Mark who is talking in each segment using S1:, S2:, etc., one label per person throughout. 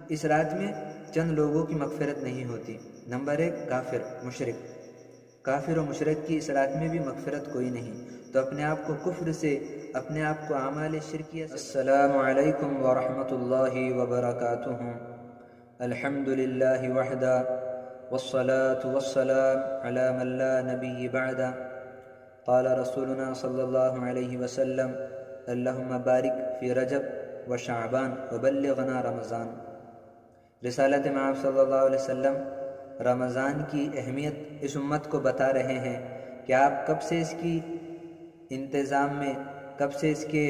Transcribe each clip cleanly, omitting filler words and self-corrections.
S1: اس رات میں چند لوگوں کی مغفرت نہیں ہوتی۔ نمبر 1 کافر مشرک، کافر و مشرک کی اس رات میں بھی مغفرت کوئی نہیں، تو اپنے آپ کو کفر سے، اپنے آپ کو اعمال شرکیہ سے۔ السلام علیکم ورحمۃ اللہ وبرکاتہ۔ الحمد للہ وحدہ والصلاة والسلام علی من لا نبی بعدہ۔ قال رسولنا صلی اللہ علیہ وسلم اللہم بارک فی رجب و شعبان وبلغنا رمضان۔ رسالت مآب صلی اللہ علیہ وسلم رمضان کی اہمیت اس امت کو بتا رہے ہیں کہ آپ کب سے اس کی انتظام میں، کب سے اس کے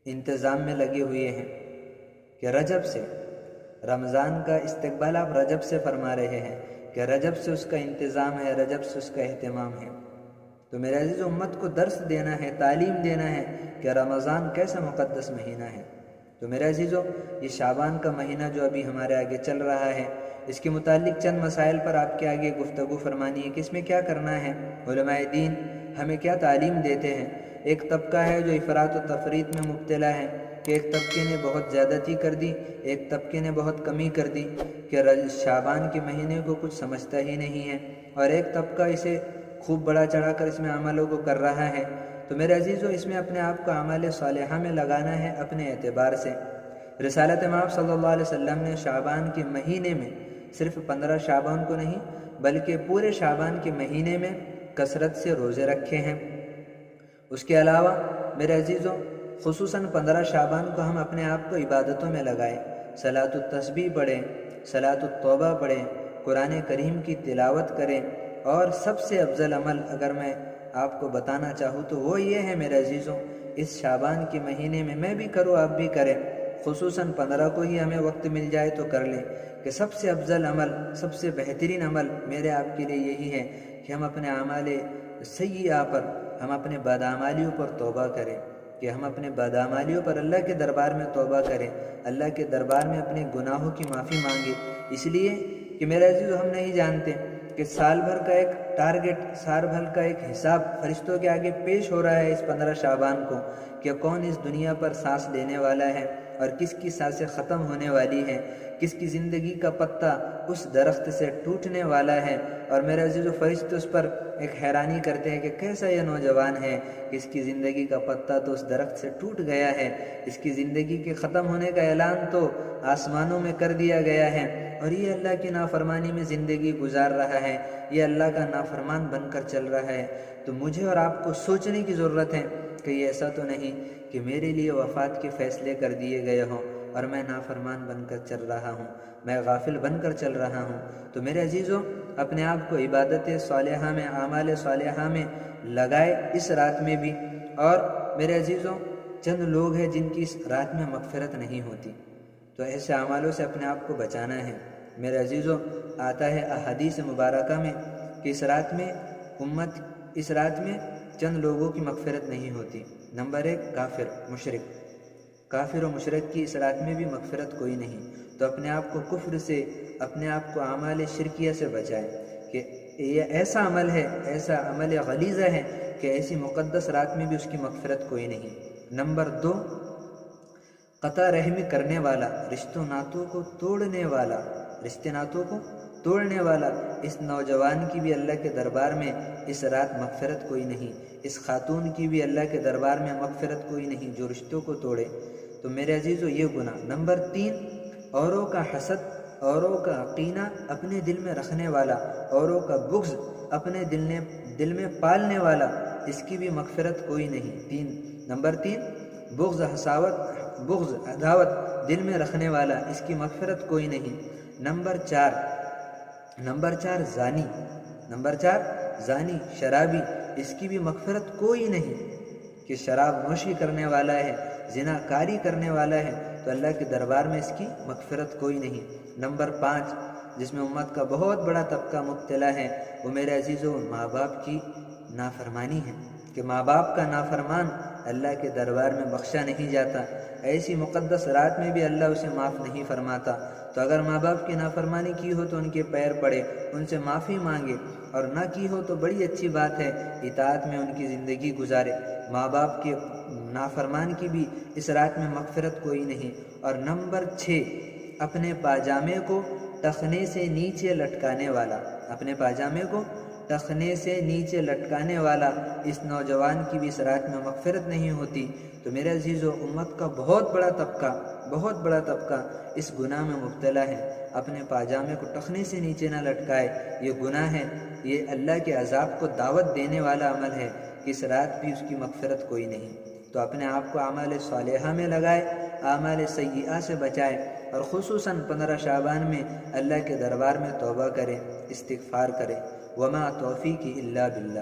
S1: انتظام میں لگے ہوئے ہیں کہ رجب سے، رمضان کا استقبال آپ رجب سے فرما رہے ہیں کہ رجب سے اس کا انتظام ہے، رجب سے اس کا اہتمام ہے۔ تو میرے عزیز امت کو درس دینا ہے، تعلیم دینا ہے کہ رمضان کیسا مقدس مہینہ ہے۔ تو میرے عزیزو، یہ شعبان کا مہینہ جو ابھی ہمارے آگے چل رہا ہے، اس کے متعلق چند مسائل پر آپ کے آگے گفتگو فرمانی ہے کہ اس میں کیا کرنا ہے۔ علماء دین ہمیں کیا تعلیم دیتے ہیں؟ ایک طبقہ ہے جو افراط و تفریط میں مبتلا ہے کہ ایک طبقے نے بہت زیادتی کر دی، ایک طبقے نے بہت کمی کر دی کہ شعبان کے مہینے کو کچھ سمجھتا ہی نہیں ہے، اور ایک طبقہ اسے خوب بڑا چڑھا کر اس میں عملوں کو کر رہا ہے۔ تو میرے عزیزو، اس میں اپنے آپ کو اعمال صالحہ میں لگانا ہے اپنے اعتبار سے۔ رسالت مآب صلی اللہ علیہ وسلم نے شعبان کے مہینے میں صرف 15 شعبان کو نہیں بلکہ پورے شعبان کے مہینے میں کثرت سے روزے رکھے ہیں۔ اس کے علاوہ میرے عزیزو، خصوصاً 15 شعبان کو ہم اپنے آپ کو عبادتوں میں لگائیں، صلاۃ التسبیح پڑھیں، صلاۃ التوبہ پڑھیں، قرآن کریم کی تلاوت کریں، اور سب سے افضل عمل اگر میں آپ کو بتانا چاہوں تو وہ یہ ہے میرے عزیزوں، اس شعبان کے مہینے میں بھی کروں، آپ بھی کریں، خصوصاً 15 کو ہی ہمیں وقت مل جائے تو کر لیں، کہ سب سے افضل عمل، سب سے بہترین عمل میرے آپ کے لیے یہی ہے کہ ہم اپنے اعمال سیئہ پر، ہم اپنے بدعمالیوں پر توبہ کریں، کہ ہم اپنے بدعمالیوں پر اللہ کے دربار میں توبہ کریں، اللہ کے دربار میں اپنے گناہوں کی معافی مانگیں۔ اس لیے کہ میرے عزیزو، ہم نہیں جانتے کہ سال بھر کا ایک ٹارگٹ، سال بھر کا ایک حساب فرشتوں کے آگے پیش ہو رہا ہے اس 15 شعبان کو، کہ کون اس دنیا پر سانس لینے والا ہے اور کس کی سانسیں ختم ہونے والی ہیں، کس کی زندگی کا پتا اس درخت سے ٹوٹنے والا ہے۔ اور میرے عزیزو، فرشتے اس پر ایک حیرانی کرتے ہیں کہ کیسا یہ نوجوان ہے کہ اس کی زندگی کا پتا تو اس درخت سے ٹوٹ گیا ہے، اس کی زندگی کے ختم ہونے کا اعلان تو آسمانوں میں کر دیا گیا ہے، اور یہ اللہ کی نافرمانی میں زندگی گزار رہا ہے، یہ اللہ کا نافرمان بن کر چل رہا ہے۔ تو مجھے اور آپ کو سوچنے کی ضرورت ہے کہ یہ ایسا تو نہیں کہ میرے لیے وفات کے فیصلے کر دیے گئے ہوں اور میں نافرمان بن کر چل رہا ہوں، میں غافل بن کر چل رہا ہوں۔ تو میرے عزیزو، اپنے آپ کو عبادت صالحہ میں، اعمال صالحہ میں لگائے اس رات میں بھی۔ اور میرے عزیزو، چند لوگ ہیں جن کی اس رات میں مغفرت نہیں ہوتی، تو ایسے اعمالوں سے اپنے آپ کو بچانا ہے۔ میرے عزیزو، آتا ہے احادیث مبارکہ میں کہ اس رات میں چند لوگوں کی مغفرت نہیں ہوتی۔ نمبر 1 کافر مشرک، کافر و مشرک کی اس رات میں بھی مغفرت کوئی نہیں، تو اپنے آپ کو کفر سے، اپنے آپ کو اعمال شرکیہ سے بچائیں کہ یہ ایسا عمل ہے، ایسا عمل غلیظہ ہے کہ ایسی مقدس رات میں بھی اس کی مغفرت کوئی نہیں۔ نمبر 2 قطع رحمی کرنے والا، رشتوں ناتوں کو توڑنے والا، رشتے ناتوں کو توڑنے والا، اس نوجوان کی بھی اللہ کے دربار میں اس رات مغفرت کوئی نہیں، اس خاتون کی بھی اللہ کے دربار میں مغفرت کوئی نہیں جو رشتوں کو توڑے۔ تو میرے عزیزو، یہ گناہ۔ نمبر 3 اوروں کا حسد، اوروں کا کینہ اپنے دل میں رکھنے والا، اوروں کا بغض اپنے دل میں پالنے والا، اس کی بھی مغفرت کوئی نہیں۔ نمبر 3 بغض عداوت دل میں رکھنے والا، اس کی مغفرت کوئی نہیں۔ نمبر 4 زانی، شرابی، اس کی بھی مغفرت کوئی نہیں کہ شراب نوشی کرنے والا ہے، زنا کاری کرنے والا ہے، تو اللہ کے دربار میں اس کی مغفرت کوئی نہیں۔ نمبر 5 جس میں امت کا بہت بڑا طبقہ مبتلا ہے، وہ میرے عزیزو ماں باپ کی نافرمانی ہے، کہ ماں باپ کا نافرمان اللہ کے دربار میں بخشا نہیں جاتا، ایسی مقدس رات میں بھی اللہ اسے معاف نہیں فرماتا۔ تو اگر ماں باپ کی نافرمانی کی ہو تو ان کے پیر پڑے، ان سے معافی مانگے، اور نہ کی ہو تو بڑی اچھی بات ہے، اطاعت میں ان کی زندگی گزارے۔ ماں باپ کے نافرمان کی بھی اس رات میں مغفرت کوئی نہیں۔ اور نمبر 6، اپنے پاجامے کو ٹخنے سے نیچے لٹکانے والا، اپنے پاجامے کو ٹخنے سے نیچے لٹکانے والا، اس نوجوان کی بھی اس رات میں مغفرت نہیں ہوتی۔ تو میرے عزیزو، امت کا بہت بڑا طبقہ اس گناہ میں مبتلا ہے، اپنے پاجامے کو ٹخنے سے نیچے نہ لٹکائے۔ یہ گناہ ہے، یہ اللہ کے عذاب کو دعوت دینے والا عمل ہے کہ اس رات بھی اس کی مغفرت کوئی نہیں۔ تو اپنے آپ کو اعمال صالحہ میں لگائے، اعمال سیئہ سے بچائے، اور خصوصاً 15 شعبان میں اللہ کے دربار میں توبہ کرے، استغفار کرے۔ وما توفیقی الا باللہ۔